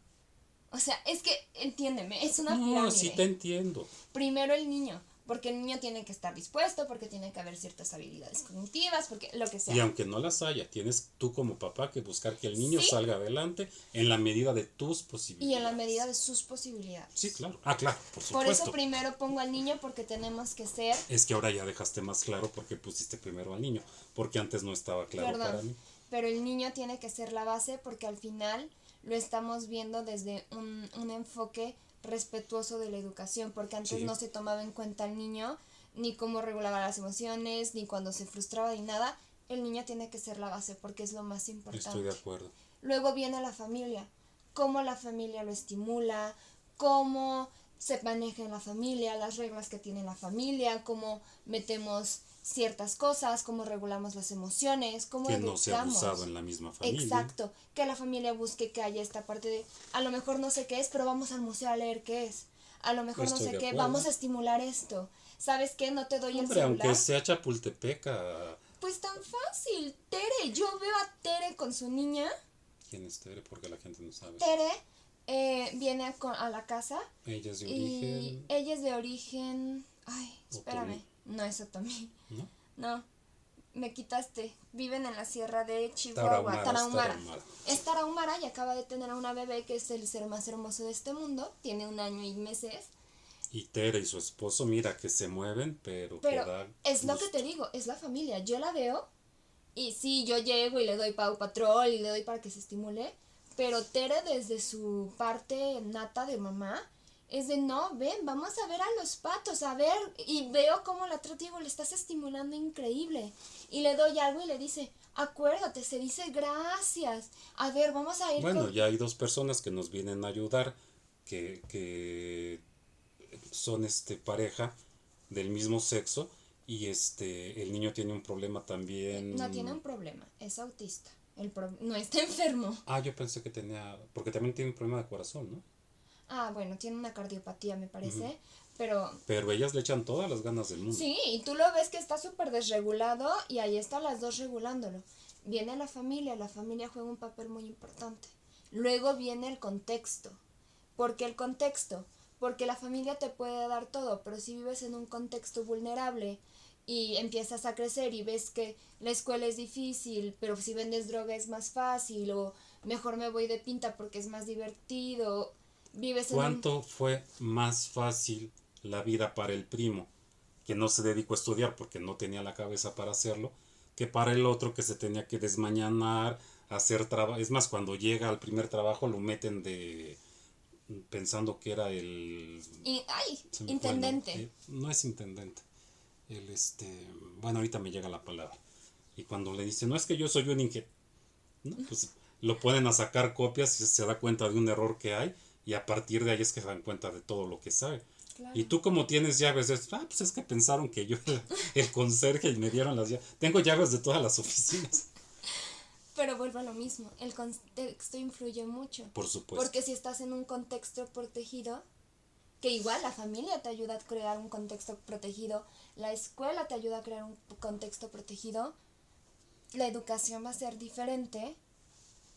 O sea, es que, entiéndeme, es una pirámide. No, sí te entiendo. Primero el niño, porque el niño tiene que estar dispuesto, porque tiene que haber ciertas habilidades cognitivas, porque lo que sea. Y aunque no las haya, tienes tú como papá que buscar que el niño ¿Sí? salga adelante en la medida de tus Y posibilidades. en la medida de sus posibilidades. Sí, claro. Ah, claro, por supuesto. Por eso primero pongo al niño, porque tenemos que ser... Es que ahora ya dejaste más claro porque pusiste primero al niño, porque antes no estaba claro para mí. Pero el niño tiene que ser la base, porque al final lo estamos viendo desde un enfoque respetuoso de la educación, porque antes Sí. no se tomaba en cuenta al niño, ni cómo regulaba las emociones, ni cuando se frustraba, ni nada. El niño tiene que ser la base, porque es lo más importante. Estoy de acuerdo. Luego viene la familia, cómo la familia lo estimula, cómo se maneja en la familia, las reglas que tiene la familia, cómo metemos ciertas cosas, cómo regulamos las emociones, cómo Que educamos. no sea abusado en la misma familia. Exacto, que la familia busque que haya esta parte de, a lo mejor no sé qué es, pero vamos al museo a leer qué es. A lo mejor Estoy no sé de qué, acuerdo. vamos a estimular esto. ¿Sabes qué? No te doy Hombre, el celular. aunque sea Chapultepeca. Pues tan fácil, Tere. Yo veo a Tere con su niña. ¿Quién es Tere? Porque la gente no sabe. Tere viene a la casa. Ella es de Y origen. ella es de origen... Ay, espérame. Otomí. No es Otomí. ¿No? No, me quitaste. Viven en la sierra de Chihuahua. Tarahumara. Es tarahumara y acaba de tener a una bebé que es el ser más hermoso de este mundo. Tiene 1 año y meses. Y Tere y su esposo, mira que se mueven, pero que da es lo que gusto. te digo, es la familia. Yo la veo y sí, yo llego y le doy Paw Patrol y le doy para que se estimule. Pero Tere, desde su parte nata de mamá, es de no, ven, vamos a ver a los patos, a ver. Y veo cómo la trata y digo, le estás estimulando increíble. Y le doy algo y le dice, acuérdate, se dice gracias. A ver, vamos a ir Bueno, ya hay 2 personas que nos vienen a ayudar, que son pareja del mismo sexo, y el niño tiene un problema también. No tiene un problema, es autista. No está enfermo. Ah, yo pensé que tenía, porque también tiene un problema de corazón, ¿no? Ah, bueno, tiene una cardiopatía, me parece. Ujú. Pero ellas le echan todas las ganas del mundo. sí, y tú lo ves que está súper desregulado y ahí están las dos regulándolo. Viene la familia juega un papel muy importante. Luego viene el contexto. ¿Por qué el contexto? Porque la familia te puede dar todo, pero si vives en un contexto vulnerable y empiezas a crecer y ves que la escuela es difícil, pero si vendes droga es más fácil, o mejor me voy de pinta porque es más divertido, vives en un... ¿Cuánto fue más fácil la vida para el primo, que no se dedicó a estudiar porque no tenía la cabeza para hacerlo, que para el otro que se tenía que desmañanar, hacer trabajo? Es más, cuando llega al primer trabajo lo meten pensando que era el... intendente. No es intendente. Bueno, ahorita me llega la palabra. Y cuando le dice, no, es que yo soy un ingeniero, ¿no? Pues lo ponen a sacar copias y se da cuenta de un error que hay, y a partir de ahí es que se dan cuenta de todo lo que sabe. Claro. Y tú, como tienes llaves, pues es que pensaron que yo era el conserje y me dieron las llaves. Tengo llaves de todas las oficinas. Pero vuelvo a lo mismo, el contexto influye mucho. Por supuesto. Porque si estás en un contexto protegido, que igual la familia te ayuda a crear un contexto protegido, la escuela te ayuda a crear un contexto protegido, la educación va a ser diferente,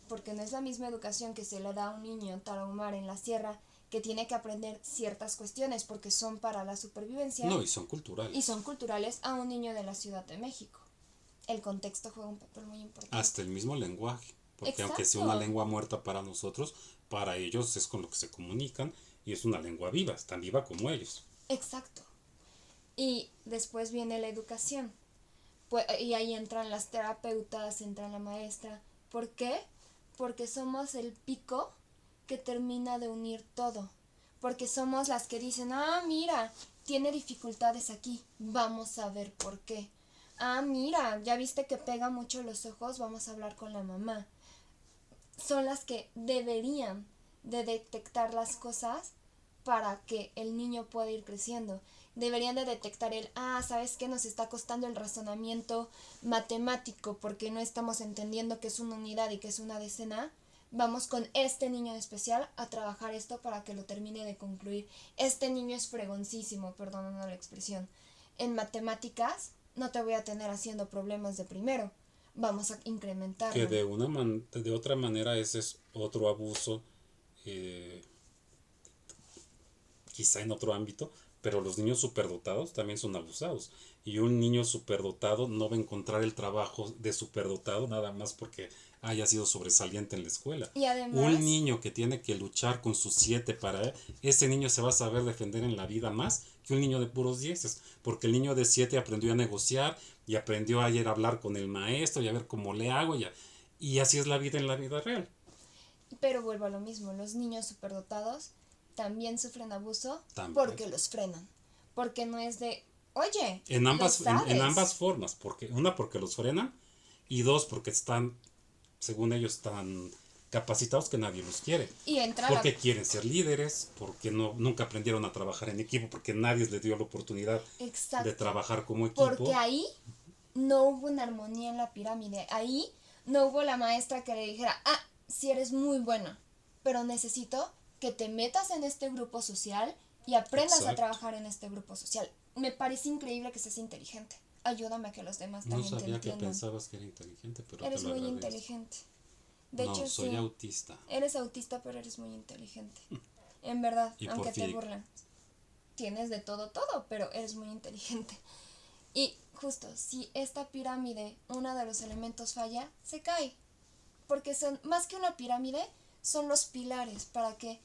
porque no es la misma educación que se le da a un niño tarahumara en la sierra que tiene que aprender ciertas cuestiones porque son para la supervivencia. No, y son culturales. Y son culturales a un niño de la Ciudad de México. El contexto juega un papel muy importante. Hasta el mismo lenguaje. Porque Exacto. aunque sea una lengua muerta para nosotros, para ellos es con lo que se comunican y es una lengua viva, tan viva como ellos. Exacto. Y después viene la educación. Y ahí entran las terapeutas, entra la maestra. ¿Por qué? Porque somos el pico que termina de unir todo. Porque somos las que dicen, mira, tiene dificultades aquí, vamos a ver por qué. Mira, ya viste que pega mucho los ojos, vamos a hablar con la mamá. Son las que deberían de detectar las cosas para que el niño pueda ir creciendo. Deberían de detectar ¿sabes qué? Nos está costando el razonamiento matemático porque no estamos entendiendo que es una unidad y que es una decena. Vamos con este niño en especial a trabajar esto para que lo termine de concluir. Este niño es fregoncísimo, perdóname la expresión. En matemáticas no te voy a tener haciendo problemas de primero. Vamos a incrementarlo. Que de otra manera ese es otro abuso, quizá en otro ámbito, pero los niños superdotados también son abusados. Y un niño superdotado no va a encontrar el trabajo de superdotado nada más porque haya sido sobresaliente en la escuela. Y además, un niño que tiene que luchar con sus 7 ese niño se va a saber defender en la vida más que un niño de puros 10, porque el niño de 7 aprendió a negociar y aprendió a ir a hablar con el maestro y a ver cómo le hago y así es la vida en la vida real. Pero vuelvo a lo mismo, los niños superdotados también sufren abuso porque los frenan. Porque no es de, oye, en ambas formas, porque los frenan y 2 porque están, según ellos, tan capacitados que nadie los quiere. Y porque quieren ser líderes, porque nunca aprendieron a trabajar en equipo, porque nadie les dio la oportunidad de trabajar como equipo. Porque ahí no hubo una armonía en la pirámide. Ahí no hubo la maestra que le dijera, sí eres muy buena, pero necesito que te metas en este grupo social y aprendas a trabajar en este grupo social. Me parece increíble que seas inteligente. Ayúdame a que los demás también te entiendan. No sabía que pensabas que era inteligente, pero eres te lo muy agradezco. inteligente. De hecho, soy autista. Eres autista, pero eres muy inteligente. En verdad, aunque te burlan. Tienes de todo, pero eres muy inteligente. Y justo, si esta pirámide, uno de los elementos falla, se cae. Porque son, más que una pirámide, son los pilares para que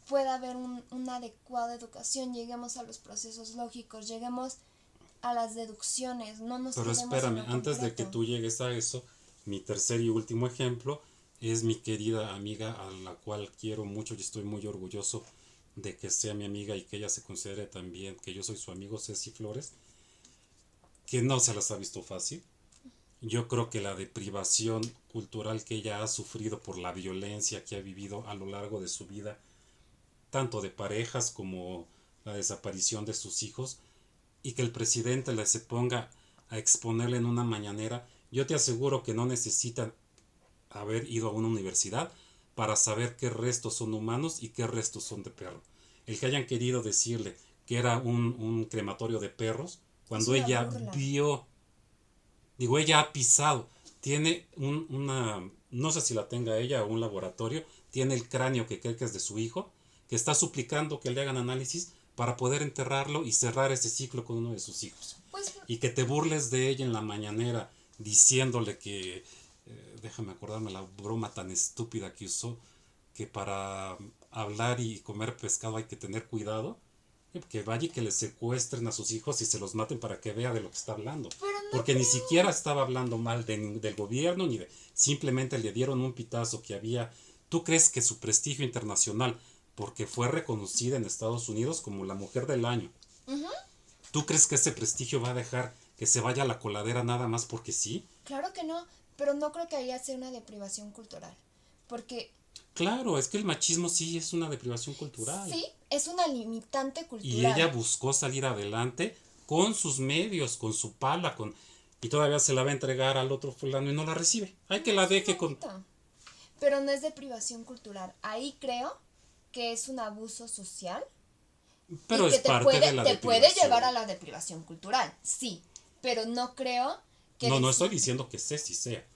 pueda haber una adecuada educación. Lleguemos a los procesos lógicos, lleguemos a las deducciones. No nos Pero espérame, antes de que tú llegues a eso, mi tercer y último ejemplo es mi querida amiga a la cual quiero mucho y estoy muy orgulloso de que sea mi amiga y que ella se considere también que yo soy su amigo, Ceci Flores, que no se las ha visto fácil. Yo creo que la deprivación cultural que ella ha sufrido por la violencia que ha vivido a lo largo de su vida, tanto de parejas como la desaparición de sus hijos, y que el presidente se ponga a exponerle en una mañanera, yo te aseguro que no necesita haber ido a una universidad para saber qué restos son humanos y qué restos son de perro. El que hayan querido decirle que era un crematorio de perros, cuando ella vio, ella ha pisado, tiene no sé si la tenga ella o un laboratorio, tiene el cráneo que cree que es de su hijo, que está suplicando que le hagan análisis para poder enterrarlo y cerrar ese ciclo con uno de sus hijos. Y que te burles de ella en la mañanera diciéndole que, déjame acordarme la broma tan estúpida que usó, que para hablar y comer pescado hay que tener cuidado, que vaya y que le secuestren a sus hijos y se los maten para que vea de lo que está hablando. Porque ni siquiera estaba hablando mal del gobierno, simplemente le dieron un pitazo que había. ¿Tú crees que su prestigio internacional, porque fue reconocida en Estados Unidos como la mujer del año, ¿tú crees que ese prestigio va a dejar que se vaya a la coladera nada más porque sí? Claro que no, pero no creo que haya sea una deprivación cultural, porque... Claro, es que el machismo sí es una deprivación cultural. Sí, es una limitante cultural. Y ella buscó salir adelante con sus medios, con su pala, y todavía se la va a entregar al otro fulano y no la recibe. Hay que la deje con... Pero no es deprivación cultural. Ahí creo que es un abuso social. Pero es parte de la deprivación. Te puede llevar a la deprivación cultural, sí. Pero no creo que... No estoy diciendo que Ceci sea.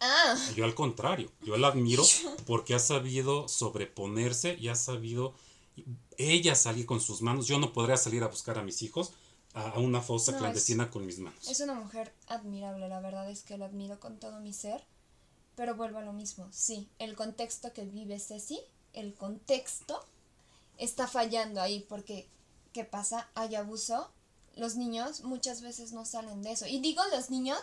Yo al contrario, yo la admiro porque ha sabido sobreponerse y ha sabido ella salir con sus manos. Yo no podría salir a buscar a mis hijos a una fosa No, clandestina con mis manos. es una mujer admirable, la verdad es que la admiro con todo mi ser, pero vuelvo a lo mismo. Sí, el contexto que vive Ceci, el contexto está fallando ahí porque, ¿qué pasa? Hay abuso. Los niños muchas veces no salen de eso. Y digo los niños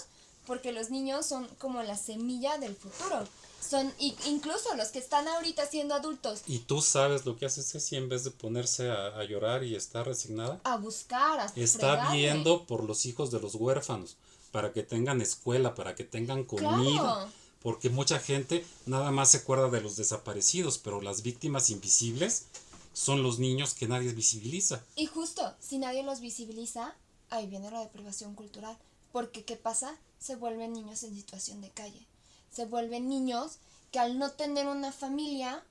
porque los niños son como la semilla del futuro. Son incluso los que están ahorita siendo adultos. ¿Y tú sabes lo que hace Ceci en vez de ponerse a llorar y estar resignada? A buscar, a Está fregarle. viendo por los hijos de los huérfanos, para que tengan escuela, para que tengan comida. Claro. Porque mucha gente nada más se acuerda de los desaparecidos, pero las víctimas invisibles son los niños que nadie visibiliza. Y justo, si nadie los visibiliza, ahí viene la deprivación cultural. Porque, ¿qué pasa? Se vuelven niños en situación de calle. Se vuelven niños que al no tener una familia,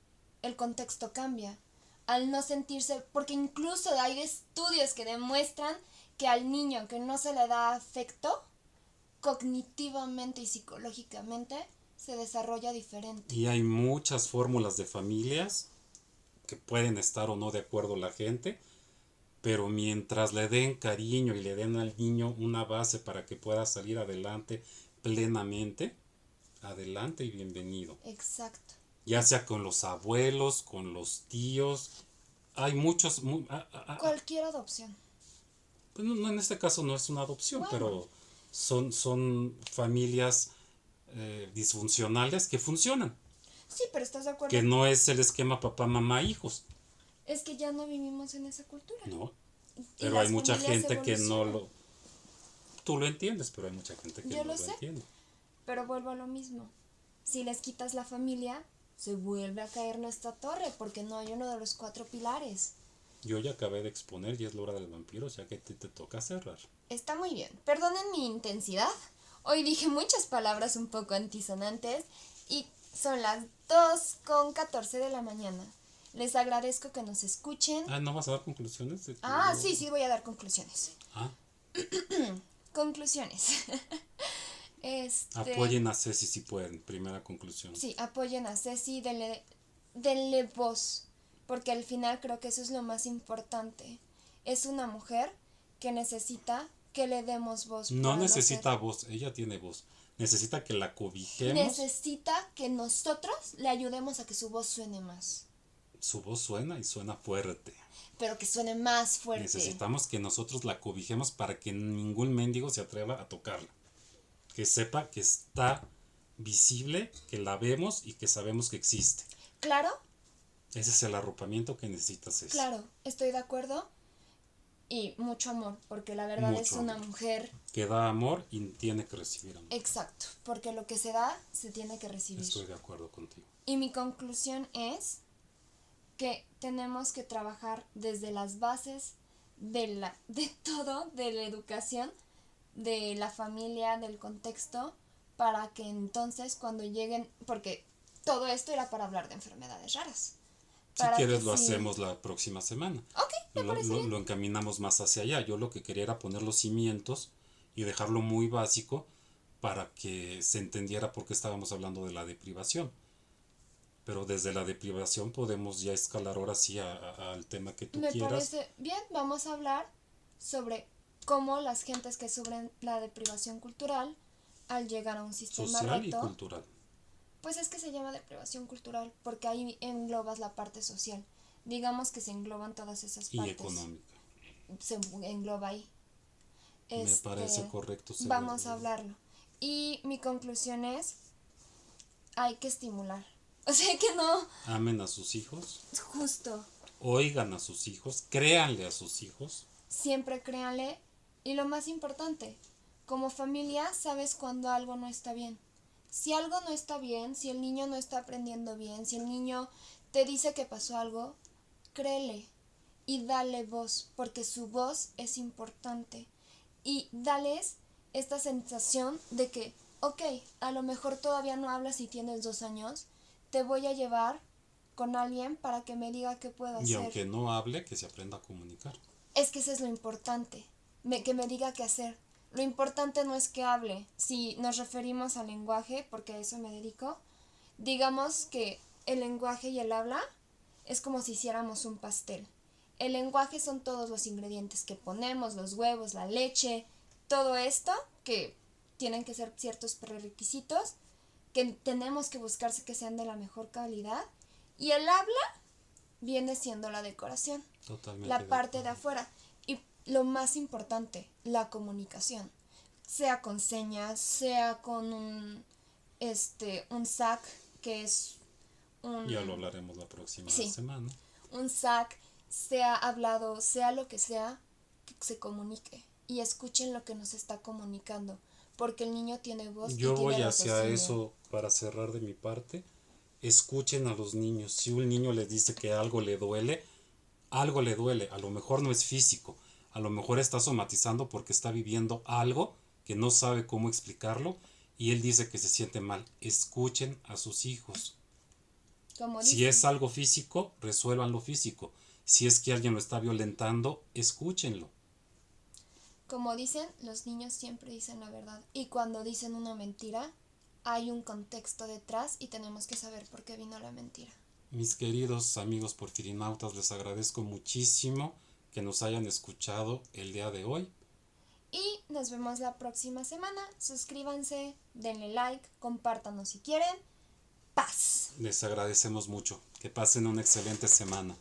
el contexto cambia. Al no sentirse, porque incluso hay estudios que demuestran que al niño que no se le da afecto, cognitivamente y psicológicamente, se desarrolla diferente. Y hay muchas fórmulas de familias que pueden estar o no de acuerdo la gente, pero mientras le den cariño y le den al niño una base para que pueda salir adelante plenamente, adelante y bienvenido. Exacto. Ya sea con los abuelos, con los tíos, hay muchos... Cualquier adopción. Pues no, en este caso no es una adopción, Bueno. pero son familias disfuncionales que funcionan. Sí, pero ¿estás de acuerdo? Que no es el esquema papá, mamá, hijos. Es que ya no vivimos en esa cultura. No, Y pero las hay mucha familias gente que no evolucionan. lo... Tú lo entiendes, pero hay mucha gente que Yo no lo lo sé. entiende. Pero vuelvo a lo mismo. Si les quitas la familia, se vuelve a caer nuestra torre porque no hay uno de los 4 pilares. Yo ya acabé de exponer y es la hora del vampiro, ya que te toca cerrar. Está muy bien. Perdonen mi intensidad. Hoy dije muchas palabras un poco antisonantes y son las 2:14 de la mañana. Les agradezco que nos escuchen. Ah, ¿no vas a dar conclusiones? Sí, voy a dar conclusiones. Ah, Conclusiones. apoyen a Ceci si pueden, primera conclusión. Sí, apoyen a Ceci, denle voz, porque al final creo que eso es lo más importante. Es una mujer que necesita que le demos voz. No necesita voz, ella tiene voz. Necesita que la cobijemos. Necesita que nosotros le ayudemos a que su voz suene más. Su voz suena y suena fuerte. Pero que suene más fuerte. Necesitamos que nosotros la cobijemos para que ningún mendigo se atreva a tocarla. Que sepa que está visible, que la vemos y que sabemos que existe. Claro. Ese es el arropamiento que necesitas. Claro, estoy de acuerdo. Y mucho amor, porque la verdad Mucho es una amor. mujer que da amor y tiene que recibir amor. Exacto, porque lo que se da, se tiene que recibir. Estoy de acuerdo contigo. Y mi conclusión es que tenemos que trabajar desde las bases de todo, de la educación, de la familia, del contexto, para que entonces cuando lleguen, porque todo esto era para hablar de enfermedades raras. Si quieres lo hacemos la próxima semana. Ok, me parece bien. Lo encaminamos más hacia allá. Yo lo que quería era poner los cimientos y dejarlo muy básico para que se entendiera por qué estábamos hablando de la deprivación. Pero desde la deprivación podemos ya escalar ahora sí al tema que tú quieras. Me parece bien, vamos a hablar sobre cómo las gentes que sufren la deprivación cultural al llegar a un sistema social recto, y cultural. Pues es que se llama deprivación cultural porque ahí englobas la parte social. Digamos que se engloban todas esas partes. Y económica. Se engloba ahí. Me parece correcto. Vamos a hablarlo. Y mi conclusión es, hay que estimular. O sea que no... Amen a sus hijos. Justo. Oigan a sus hijos. Créanle a sus hijos. Siempre créanle. Y lo más importante, como familia sabes cuando algo no está bien. Si algo no está bien, si el niño no está aprendiendo bien, si el niño te dice que pasó algo, créele y dale voz, porque su voz es importante. Y dales esta sensación de que, ok, a lo mejor todavía no hablas y tienes 2 años, te voy a llevar con alguien para que me diga qué puedo hacer. Y aunque no hable, que se aprenda a comunicar. Es que eso es lo importante, que me diga qué hacer. Lo importante no es que hable. Si nos referimos al lenguaje, porque a eso me dedico, digamos que el lenguaje y el habla es como si hiciéramos un pastel. El lenguaje son todos los ingredientes que ponemos, los huevos, la leche, todo esto que tienen que ser ciertos prerequisitos que tenemos que buscarse que sean de la mejor calidad. Y el habla viene siendo la decoración, Totalmente la parte de afuera. Y lo más importante, la comunicación. Sea con señas, sea con un SAC, que es un... Ya lo hablaremos la próxima semana. Un SAC, sea hablado, sea lo que sea, que se comunique. Y escuchen lo que nos está comunicando. Porque el niño tiene voz y Yo tiene voy hacia raciocinio. eso para cerrar de mi parte. Escuchen a los niños. Si un niño les dice que algo le duele. A lo mejor no es físico. A lo mejor está somatizando porque está viviendo algo que no sabe cómo explicarlo y él dice que se siente mal. Escuchen a sus hijos. Si es algo físico, resuelvan lo físico. Si es que alguien lo está violentando, escúchenlo. Como dicen, los niños siempre dicen la verdad. Y cuando dicen una mentira, hay un contexto detrás y tenemos que saber por qué vino la mentira. Mis queridos amigos porfirinautas, les agradezco muchísimo que nos hayan escuchado el día de hoy. Y nos vemos la próxima semana. Suscríbanse, denle like, compártanos si quieren. Paz. Les agradecemos mucho. Que pasen una excelente semana.